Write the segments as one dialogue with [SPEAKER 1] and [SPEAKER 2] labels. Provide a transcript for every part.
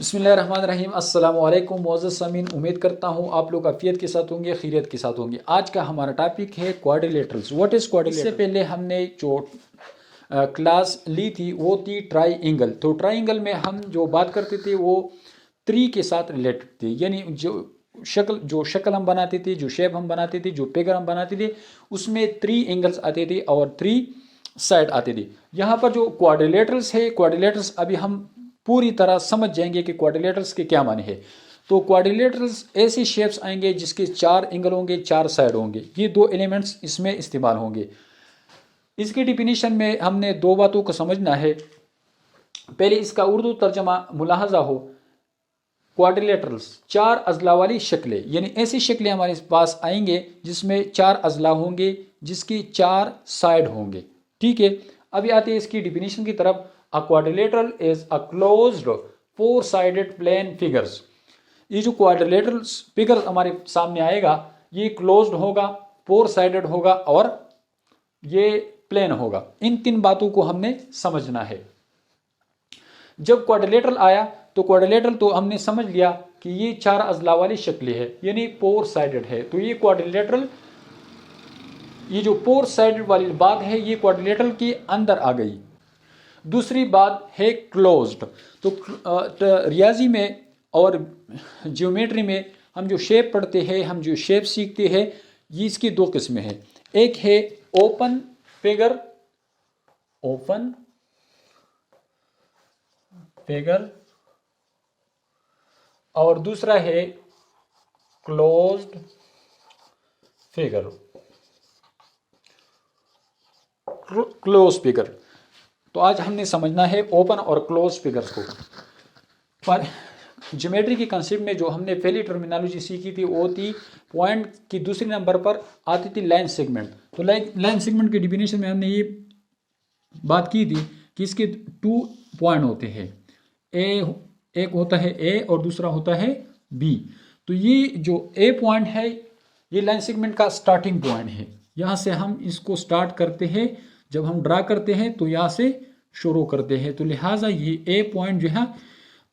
[SPEAKER 1] बिस्मिल्लाहिर्रहमानिर्रहीम। अस्सलाम वालेकुम मोअज़्ज़ज़ सामीन, उम्मीद करता हूँ आप लोग आफियत के साथ होंगे, खैरियत के साथ होंगे। आज का हमारा टॉपिक है क्वाड्रिलेटरल्स। What is quadrilateral? इससे पहले हमने जो क्लास ली थी वो थी ट्राइंगल। तो ट्राइंगल में हम जो बात करते थे वो ट्री के साथ रिलेटेड थी, यानी जो शक्ल हम बनाते थे, जो शेप हम बनाते थे, जो फिगर हम बनाते थे, उसमें 3 एंगल्स आते थे और 3 साइड आते थे। यहाँ पर जो क्वाड्रिलेटरल्स है, क्वाड्रिलेटरल्स अभी हम पूरी तरह समझ जाएंगे कि क्वाड्रिलेटरल्स के क्या माने हैं। तो क्वाड्रिलेटरल्स ऐसी शेप्स आएंगे जिसके 4 एंगल होंगे, 4 साइड होंगे। ये 2 एलिमेंट्स इसमें इस्तेमाल होंगे। इसकी डिफिनीशन में हमने 2 बातों को समझना है। पहले इसका उर्दू तर्जमा मुलाहजा हो। क्वाड्रिलेटरल्स 4 अजला वाली शक्लें, यानी ऐसी शक्लें हमारे पास आएंगे जिसमें 4 अजला होंगे, जिसकी 4 साइड होंगे। ठीक है, अभी आते हैं इसकी डिफिनीशन की तरफ। A quadrilateral is a closed 4 sided plane figures. ये जो क्वाड्रिलेटरल फिगर हमारे सामने आएगा ये क्लोज्ड होगा, 4 साइडेड होगा और ये प्लेन होगा। इन 3 बातों को हमने समझना है। जब क्वाड्रिलेटरल आया तो क्वाड्रिलेटरल तो हमने समझ लिया कि ये 4 अजला वाली शक्लें है, यानी 4 साइडेड है। तो ये क्वाड्रिलेटरल, ये जो 4 साइडेड वाली बात है ये क्वाड्रिलेटरल के अंदर आ गई। दूसरी बात है क्लोज्ड। तो रियाजी में और ज्योमेट्री में हम जो शेप पढ़ते हैं, हम जो शेप सीखते हैं, ये इसकी 2 किस्में हैं। एक है ओपन फिगर, ओपन फिगर, और दूसरा है क्लोज्ड फिगर, क्लोज फिगर। तो आज हमने समझना है ओपन और क्लोज फिगर्स को। पर ज्योमेट्री की कंसेप्ट में जो हमने पहली टर्मिनोलॉजी सीखी थी वो थी पॉइंट की दूसरे नंबर पर आती थी लाइन सेगमेंट। तो लाइन सेगमेंट की डिफिनेशन में हमने ये बात की थी कि इसके 2 पॉइंट होते हैं। एक होता है ए और दूसरा होता है बी। तो ये जो ए पॉइंट है ये लाइन सेगमेंट का स्टार्टिंग पॉइंट है। यहाँ से हम इसको स्टार्ट करते हैं, जब हम ड्रा करते हैं तो यहाँ से शुरू करते हैं। तो लिहाजा ये ए पॉइंट जो है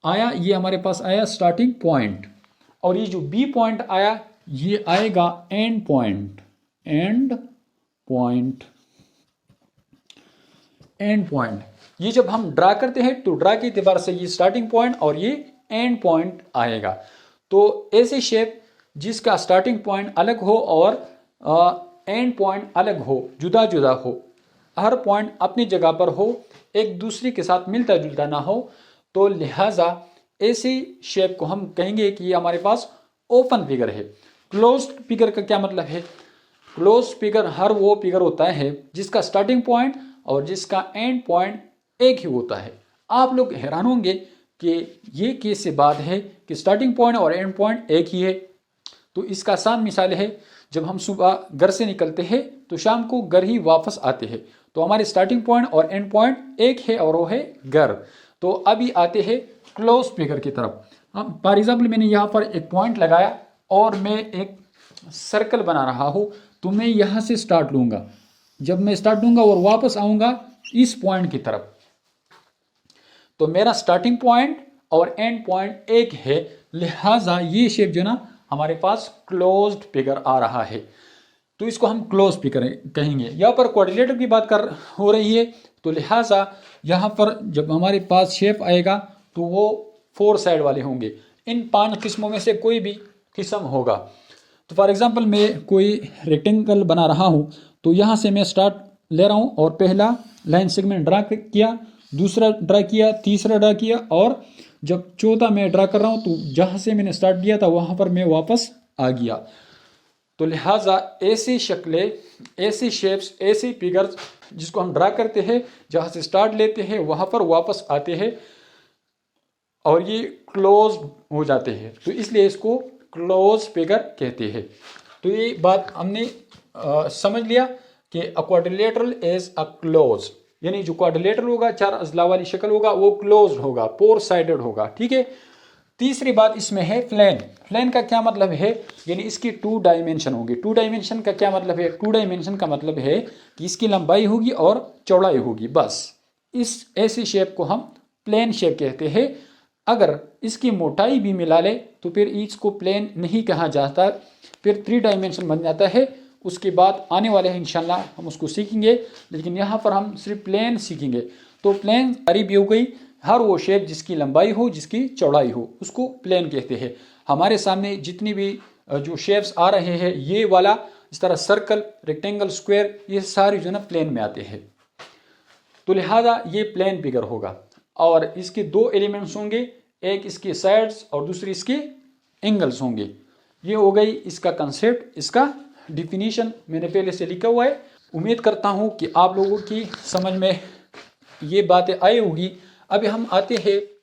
[SPEAKER 1] आया, ये हमारे पास आया स्टार्टिंग पॉइंट। और ये जो बी पॉइंट आया ये आएगा and point, and point, and point. ये जब हम ड्रा करते हैं तो ड्रा के एतबार से ये स्टार्टिंग पॉइंट और ये एंड पॉइंट आएगा। तो ऐसी शेप जिसका स्टार्टिंग पॉइंट अलग हो और एंड पॉइंट अलग हो, जुदा जुदा हो, हर पॉइंट अपनी जगह पर हो, एक दूसरे के साथ मिलता जुलता ना हो, तो लिहाजा ऐसी शेप को हम कहेंगे कि ये हमारे पास ओपन फिगर है। क्लोज्ड फिगर का क्या मतलब है? क्लोज्ड फिगर हर वो फिगर होता है जिसका स्टार्टिंग पॉइंट और जिसका एंड पॉइंट एक ही होता है। आप लोग हैरान होंगे कि ये कैसे बात है कि स्टार्टिंग पॉइंट और एंड पॉइंट एक ही है। तो इसका आसान मिसाल है, जब हम सुबह घर से निकलते हैं तो शाम को घर ही वापस आते हैं। तो हमारे स्टार्टिंग पॉइंट और एंड पॉइंट एक है और वो है घर। तो अभी आते हैं क्लोज फिगर की तरफ। अब फॉर एग्जाम्पल मैंने यहाँ पर एक पॉइंट लगाया और मैं एक सर्कल बना रहा हूँ। तो मैं यहाँ से स्टार्ट लूँगा, जब मैं स्टार्ट लूँगा और वापस आऊँगा इस पॉइंट की तरफ, तो मेरा स्टार्टिंग पॉइंट और एंड पॉइंट एक है। लिहाजा ये शेप जो ना हमारे पास क्लोज्ड फिगर आ रहा है। तो इसको हम क्लोज फिगर कहेंगे। यहाँ पर क्वाड्रिलेटर की बात हो रही है, तो लिहाजा यहाँ पर जब हमारे पास शेप आएगा तो वो 4 साइड वाले होंगे। इन 5 किस्मों में से कोई भी किस्म होगा। तो फॉर एग्जांपल मैं कोई रेक्टेंगल बना रहा हूँ, तो यहाँ से मैं स्टार्ट ले रहा हूँ और पहला लाइन सेगमेंट ड्रा किया, दूसरा ड्रा किया, तीसरा ड्रा किया, और जब चौथा मैं ड्रा कर रहा हूँ तो जहाँ से मैंने स्टार्ट किया था वहाँ पर मैं वापस आ गया। तो लिहाजा ऐसी शक्लें, ऐसी शेप्स, ऐसी फिगर्स जिसको हम ड्रा करते हैं, जहाँ से स्टार्ट लेते हैं वहाँ पर वापस आते हैं और ये क्लोज हो जाते हैं। तो इसलिए इसको क्लोज फिगर कहते हैं। तो ये बात हमने समझ लिया कि अ क्वाड्रिलेटरल इज अ क्लोज, यानी जो क्वाड्रिलेटरल होगा, 4 अजला वाली शक्ल होगा, वो क्लोज होगा, 4 साइडेड होगा। ठीक है। तीसरी बात इसमें है प्लेन। प्लेन का क्या मतलब है? यानी इसकी 2 डायमेंशन होंगे। 2 डायमेंशन का क्या मतलब है? 2 डायमेंशन का मतलब है कि इसकी लंबाई होगी और चौड़ाई होगी, बस। इस ऐसी शेप को हम प्लेन शेप कहते हैं। अगर इसकी मोटाई भी मिला ले तो फिर इसको प्लेन नहीं कहा जाता, फिर 3 डायमेंशन बन जाता है। उसके बाद आने वाले हैं इंशाल्लाह हम उसको सीखेंगे, लेकिन यहाँ पर हम सिर्फ प्लेन सीखेंगे। तो प्लेन सारी भी हो गई, हर वो शेप जिसकी लंबाई हो, जिसकी चौड़ाई हो, उसको प्लेन कहते हैं। हमारे सामने जितनी भी जो शेप्स आ रहे हैं, ये वाला इस तरह सर्कल, रेक्टेंगल, स्क्वायर, ये सारी जो ना प्लेन में आते हैं। तो लिहाजा ये प्लेन फिगर होगा और इसके 2 एलिमेंट्स होंगे, एक इसके साइड्स और दूसरी इसके एंगल्स होंगे। ये हो गई इसका कंसेप्ट, इसका डिफिनीशन मैंने पहले से लिखा हुआ है। उम्मीद करता हूँ कि आप लोगों की समझ में ये बातें आई होगी। अभी हम आते हैं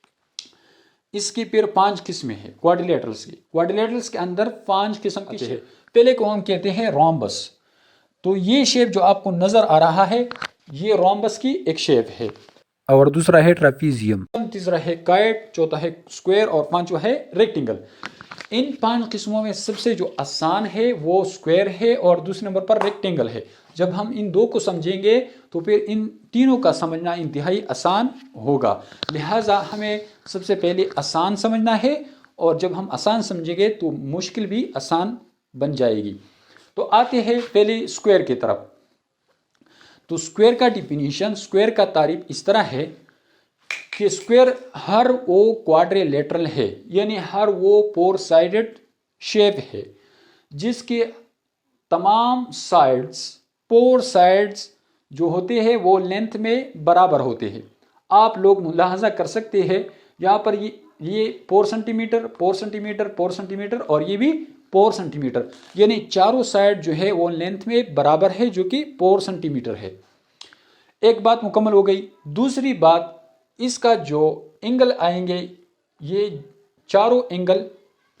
[SPEAKER 1] इसकी फिर 5 किस्में हैं क्वाड्रिलेटरल्स की। क्वाड्रिलेटरल्स के अंदर 5 किस्म के हैं। पहले को हम कहते हैं रोम्बस। तो ये शेप जो आपको नजर आ रहा है, ये रोम्बस की एक शेप है।
[SPEAKER 2] और दूसरा है ट्रापीजियम,
[SPEAKER 1] तीसरा है काइट, चौथा है स्क्वायर और पांचवा है रेक्टेंगल। इन 5 किस्मों में सबसे जो आसान है वो स्क्वायर है और दूसरे नंबर पर रेक्टेंगल है। जब हम इन 2 को समझेंगे तो फिर इन तीनों का समझना इंतहाई आसान होगा। लिहाजा हमें सबसे पहले आसान समझना है और जब हम आसान समझेंगे तो मुश्किल भी आसान बन जाएगी। तो आते हैं पहले स्क्वायर की तरफ। तो स्क्वायर का डिफिनीशन, स्क्वायर का तारीफ इस तरह है कि स्क्वायर हर वो क्वाड्रिलेटरल है, यानी हर वो 4 साइडेड शेप है जिसके तमाम साइड्स, 4 साइड्स जो होते हैं वो लेंथ में बराबर होते हैं। आप लोग मुलाहजा कर सकते हैं यहाँ पर ये 4 सेंटीमीटर, 4 सेंटीमीटर, 4 सेंटीमीटर और ये भी 4 सेंटीमीटर, यानी चारों साइड जो है वो लेंथ में बराबर है, जो कि 4 सेंटीमीटर है। एक बात मुकम्मल हो गई। दूसरी बात, इसका जो एंगल आएंगे, ये चारों एंगल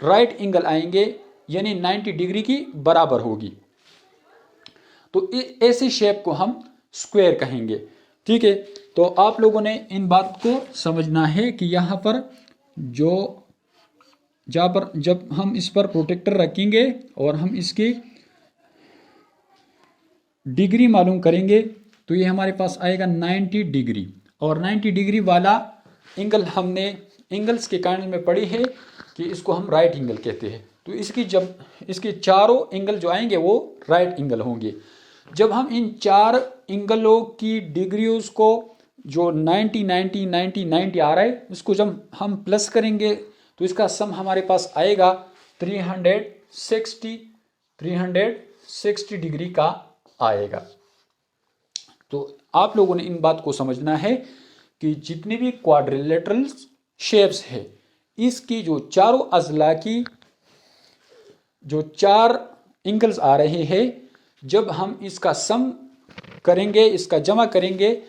[SPEAKER 1] राइट एंगल आएंगे, यानी 90 डिग्री की बराबर होगी। तो ऐसी शेप को हम स्क्वायर कहेंगे। ठीक है, तो आप लोगों ने इन बात को समझना है कि यहाँ पर जहाँ पर जब हम इस पर प्रोटेक्टर रखेंगे और हम इसकी डिग्री मालूम करेंगे तो ये हमारे पास आएगा 90 डिग्री। और 90 डिग्री वाला एंगल हमने एंगल्स के कांड में पढ़ी है कि इसको हम राइट एंगल कहते हैं। तो इसके चारों एंगल जो आएंगे वो राइट एंगल होंगे। जब हम इन 4 एंगलों की डिग्रीज को, जो 90 90 90 90 आ रहा है, इसको जब हम प्लस करेंगे तो इसका सम हमारे पास आएगा 360 डिग्री का आएगा। तो आप लोगों ने इन बात को समझना है कि जितनी भी क्वाड्रिलेटरल शेप्स है, इसकी जो चारों अजला की जो 4 एंगल्स आ रहे हैं, जब हम इसका सम करेंगे, इसका जमा करेंगे,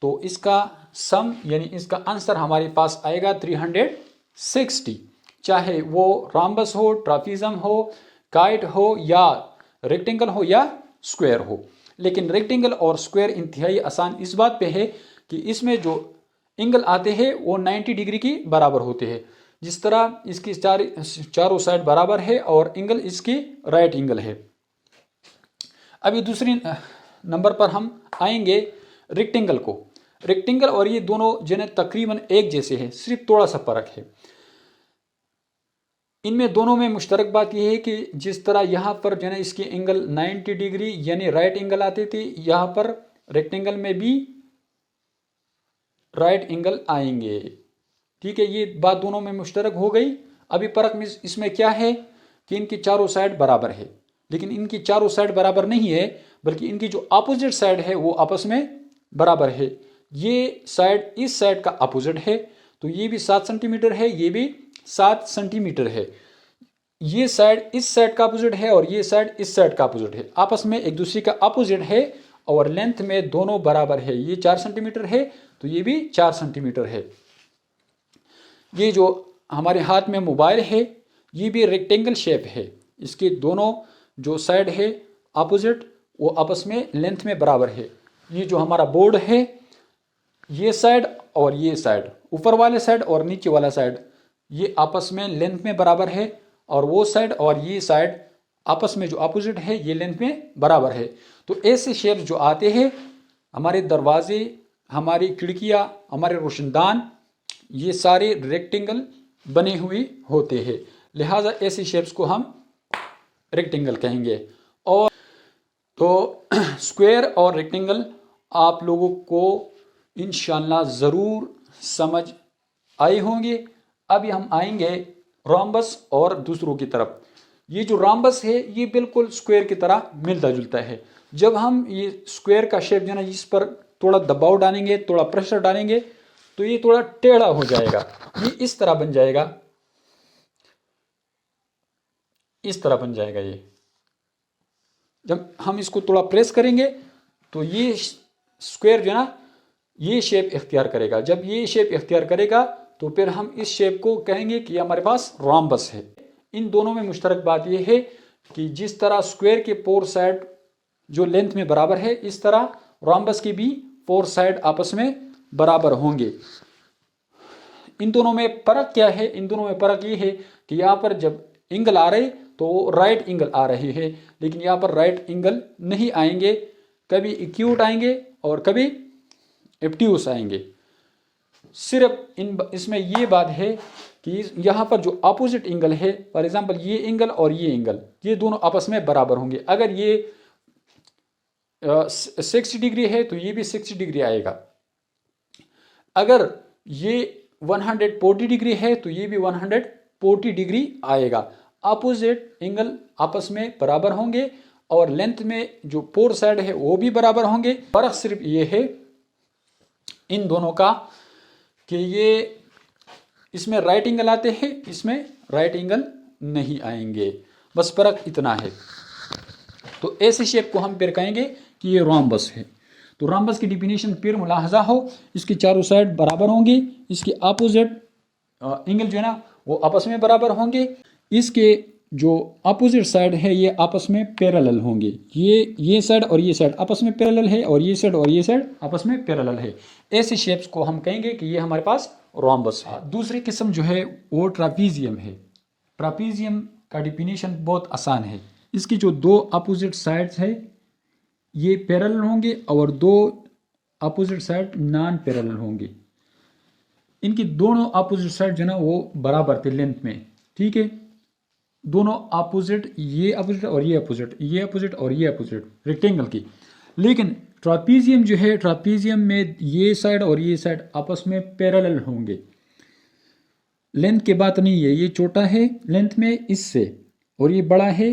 [SPEAKER 1] तो इसका सम यानी इसका आंसर हमारे पास आएगा 360। चाहे वो रोम्बस हो, ट्रापीजियम हो, काइट हो या रेक्टेंगल हो या स्क्वायर हो। लेकिन रेक्टेंगल और स्क्वायर इंतहाई आसान इस बात पे है कि इसमें जो एंगल आते हैं वो 90 डिग्री की बराबर होते हैं। जिस तरह इसकी चारों साइड बराबर है और एंगल इसकी राइट एंगल है। अभी दूसरी नंबर पर हम आएंगे रेक्टेंगल को। रेक्टेंगल और ये दोनों जो तकरीबन एक जैसे हैं, सिर्फ थोड़ा सा फर्क है। इनमें दोनों में मुश्तरक बात यह है कि जिस तरह यहाँ पर जो है इसके एंगल 90 डिग्री यानी राइट एंगल आते थे, यहाँ पर रेक्टेंगल में भी राइट एंगल आएंगे। ठीक है, ये बात दोनों में मुश्तरक हो गई। अभी फर्क इसमें क्या है कि इनकी चारों साइड बराबर है, लेकिन इनकी चारों साइड बराबर नहीं है, बल्कि इनकी जो अपोजिट साइड है वो आपस में बराबर है। ये साइड इस साइड का अपोजिट है, तो ये भी 7 सेंटीमीटर है, ये भी 7 सेंटीमीटर है। ये साइड इस साइड का अपोजिट है और ये साइड इस साइड का अपोजिट है, आपस में एक दूसरे का अपोजिट है और लेंथ में दोनों बराबर है। ये 4 सेंटीमीटर है तो ये भी 4 सेंटीमीटर है। ये जो हमारे हाथ में मोबाइल है ये भी रेक्टेंगल शेप है, इसके दोनों जो साइड है अपोजिट वो आपस में लेंथ में बराबर है। ये जो हमारा बोर्ड है, ये साइड और ये साइड, ऊपर वाले साइड और नीचे वाला साइड, ये आपस में लेंथ में बराबर है, और वो साइड और ये साइड आपस में जो अपोजिट है ये लेंथ में बराबर है। तो ऐसे शेप जो आते हैं, हमारे दरवाजे, हमारी खिड़कियाँ, हमारे रोशनदान, ये सारे रेक्टेंगल बने हुए होते हैं, लिहाजा ऐसी शेप्स को हम रेक्टेंगल कहेंगे। और तो स्क्वायर और रेक्टेंगल आप लोगों को इंशाल्लाह ज़रूर समझ आए होंगे। अभी हम आएंगे रोम्बस और दूसरों की तरफ। ये जो रोम्बस है ये बिल्कुल स्क्वायर की तरह मिलता जुलता है। जब हम ये स्क्वायर का शेप जो है ना, इस पर थोड़ा दबाव डालेंगे, थोड़ा प्रेशर डालेंगे तो ये थोड़ा टेढ़ा हो जाएगा, ये इस तरह बन जाएगा, इस तरह बन जाएगा। ये जब हम इसको थोड़ा प्रेस करेंगे तो ये स्क्वायर जो है ना ये शेप इख्तियार करेगा। जब ये शेप इख्तियार करेगा तो फिर हम इस शेप को कहेंगे कि हमारे पास रोम्बस है। इन दोनों में मुश्तरक बात यह है कि जिस तरह स्क्वायर के 4 साइड जो लेंथ में बराबर है, इस तरह रोम्बस के भी 4 साइड आपस में बराबर होंगे। इन दोनों में फ़र्क क्या है? इन दोनों में फ़र्क ये है कि यहाँ पर जब एंगल आ रहे तो राइट एंगल आ रहे हैं, लेकिन यहाँ पर राइट एंगल नहीं आएंगे, कभी एक्यूट आएंगे और कभी एब्ट्यूस आएंगे। सिर्फ इसमें ये बात है कि यहाँ पर जो अपोजिट एंगल है, फॉर एग्जांपल ये एंगल और ये एंगल, ये दोनों आपस में बराबर होंगे। अगर ये 60 डिग्री है तो ये भी 60 डिग्री आएगा। अगर ये 140 डिग्री है तो ये भी 140 डिग्री आएगा। अपोजिट एंगल आपस में बराबर होंगे और लेंथ में जो 4 साइड है वो भी बराबर होंगे। फर्क सिर्फ ये है इन दोनों का कि ये इसमें राइट एंगल आते हैं, इसमें राइट एंगल नहीं आएंगे, बस फर्क इतना है। तो ऐसे शेप को हम फिर कहेंगे कि ये रोम्बस है। तो रोम्बस की डिफिनेशन फिर मुलाहजा हो, इसके चारों साइड बराबर होंगे, इसके अपोजिट एंगल जो है ना वो आपस में बराबर होंगे, इसके जो अपोजिट साइड है ये आपस में पैरेलल होंगे। ये साइड और ये साइड आपस में पैरेलल है और ये साइड और ये साइड आपस में पैरेलल है। ऐसे शेप्स को हम कहेंगे कि ये हमारे पास रोम्बस है। दूसरी किस्म जो है वो ट्रापीजियम है। ट्रापीजियम का डिफिनेशन बहुत आसान है। इसकी जो 2 अपोजिट साइड्स है ये पैरेलल होंगे और 2 अपोजिट साइड नॉन पैरेलल होंगे। इनकी दोनों अपोजिट साइड जो है ना वो बराबर थे लेंथ में, ठीक है। दोनों अपोजिट, ये अपोजिट और ये अपोजिट, ये अपोजिट और ये अपोजिट रेक्टेंगल की। लेकिन ट्रापीजियम जो है, ट्रापीजियम में ये साइड और ये साइड आपस में पैरेलल होंगे। लेंथ की बात नहीं है, ये छोटा है लेंथ में इससे और ये बड़ा है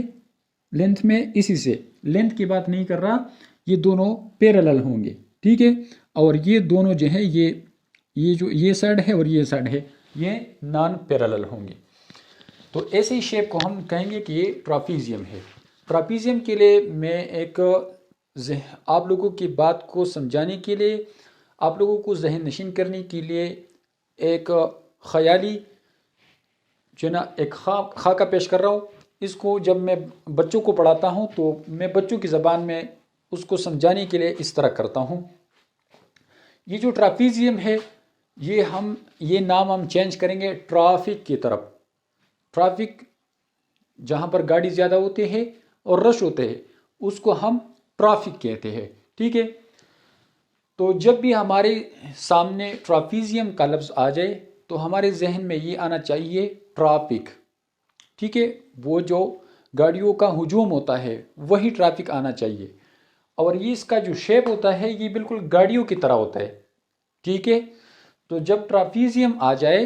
[SPEAKER 1] लेंथ में इसी से, लेंथ की बात नहीं कर रहा, ये दोनों पैरेलल होंगे, ठीक है। और ये दोनों जो है ये जो ये साइड है और ये साइड है ये नॉन पैरेलल होंगे। तो ऐसे ही शेप को हम कहेंगे कि ये ट्रापीजियम है। ट्रापीजियम के लिए मैं एक आप लोगों की बात को समझाने के लिए, आप लोगों को जहन नशीन करने के लिए एक ख़याली जो ना एक खाका पेश कर रहा हूँ। इसको जब मैं बच्चों को पढ़ाता हूँ तो मैं बच्चों की ज़बान में उसको समझाने के लिए इस तरह करता हूँ। ये जो ट्रापीजियम है ये नाम हम चेंज करेंगे ट्रैफिक की तरफ। ट्रैफिक जहाँ पर गाड़ी ज़्यादा होते हैं और रश होते हैं उसको हम ट्रैफिक कहते हैं, ठीक है। तो जब भी हमारे सामने ट्रापीजियम का लफ्ज़ आ जाए तो हमारे जहन में ये आना चाहिए ट्रैफिक, ठीक है। वो जो गाड़ियों का हुजूम होता है वही ट्रैफिक आना चाहिए। और ये इसका जो शेप होता है ये बिल्कुल गाड़ियों की तरह होता है, ठीक है। तो जब ट्रापीजियम आ जाए,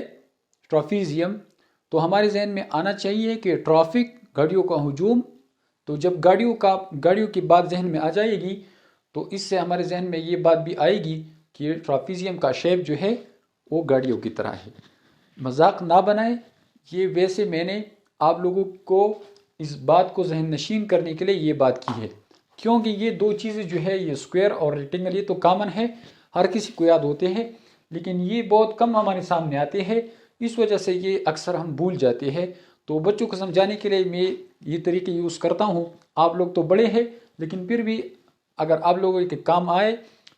[SPEAKER 1] ट्रापीजियम, तो हमारे जहन में आना चाहिए कि ट्रैफिक, गाड़ियों का हुजूम। तो जब गाड़ियों की बात जहन में आ जाएगी तो इससे हमारे जहन में ये बात भी आएगी कि ट्रापीजियम का शेप जो है वो गाड़ियों की तरह है। मजाक ना बनाए, ये वैसे मैंने आप लोगों को इस बात को जहन नशीन करने के लिए ये बात की है, क्योंकि ये 2 चीज़ें जो है ये स्क्वायर और रेक्टेंगल ये तो कॉमन है, हर किसी को याद होते हैं, लेकिन ये बहुत कम हमारे सामने आते हैं। इस वजह से ये अक्सर हम भूल जाते हैं। तो बच्चों को समझाने के लिए मैं ये तरीके यूज़ करता हूँ। आप लोग तो बड़े हैं लेकिन फिर भी अगर आप लोगों के काम आए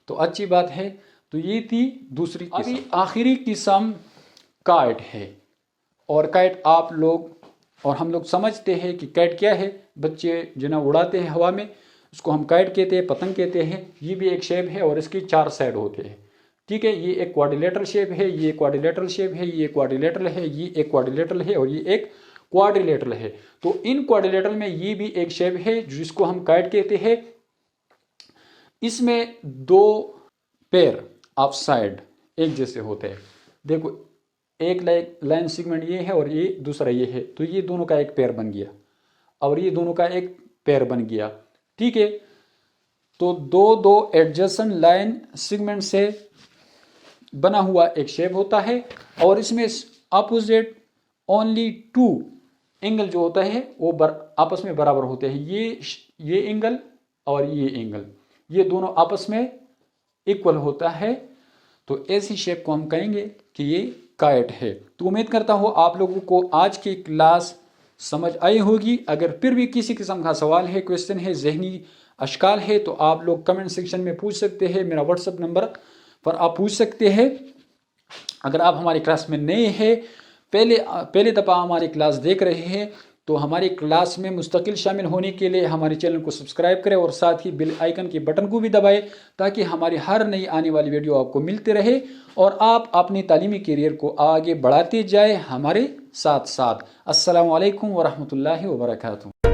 [SPEAKER 1] तो अच्छी बात है। तो ये थी दूसरी किस्म। अभी आखिरी किस्म काइट है। और काइट आप लोग और हम लोग समझते हैं कि काइट क्या है। बच्चे जो ना उड़ाते हैं हवा में, उसको हम काइट कहते हैं, पतंग कहते हैं। ये भी एक शेप है और इसकी 4 साइड होते हैं, ठीक है, ये एक क्वाड्रिलेटरल शेप है, ये क्वाड्रिलेटरल शेप है, ये क्वाड्रिलेटरल है, ये एक क्वाड्रिलेटरल है और ये एक क्वाड्रिलेटरल है। तो इन क्वाड्रिलेटरल में ये भी एक शेप है जिसको हम काइट कहते हैं। इसमें दो पेयर ऑफ साइड एक जैसे होते हैं। देखो, एक लाइन सेगमेंट ये है और ये दूसरा ये है, तो ये दोनों का एक पेयर बन गया और ये दोनों का एक पेयर बन गया। ठीक है, तो दो एडजेसेंट लाइन सेगमेंट से बना हुआ एक शेप होता है और इसमें अपोजिट ओनली टू एंगल जो होता है वो आपस में बराबर होते हैं। ये एंगल और ये एंगल, ये दोनों आपस में इक्वल होता है। तो ऐसी शेप को हम कहेंगे कि ये काइट है। तो उम्मीद करता हूँ आप लोगों को आज की क्लास समझ आई होगी। अगर फिर भी किसी किस्म का सवाल है, क्वेश्चन है, जहनी अशकाल है, तो आप लोग कमेंट सेक्शन में पूछ सकते हैं। मेरा व्हाट्सएप नंबर पर आप पूछ सकते हैं। अगर आप हमारी क्लास में नए हैं, पहले दफ़ा हमारी क्लास देख रहे हैं, तो हमारी क्लास में मुस्तकिल शामिल होने के लिए हमारे चैनल को सब्सक्राइब करें और साथ ही बेल आइकन के बटन को भी दबाएं ताकि हमारी हर नई आने वाली वीडियो आपको मिलते रहे और आप अपनी तालीमी करियर को आगे बढ़ाते जाए हमारे साथ साथ। अस्सलामु अलैकुम वरहमतुल्लाहि वबरकातुहू।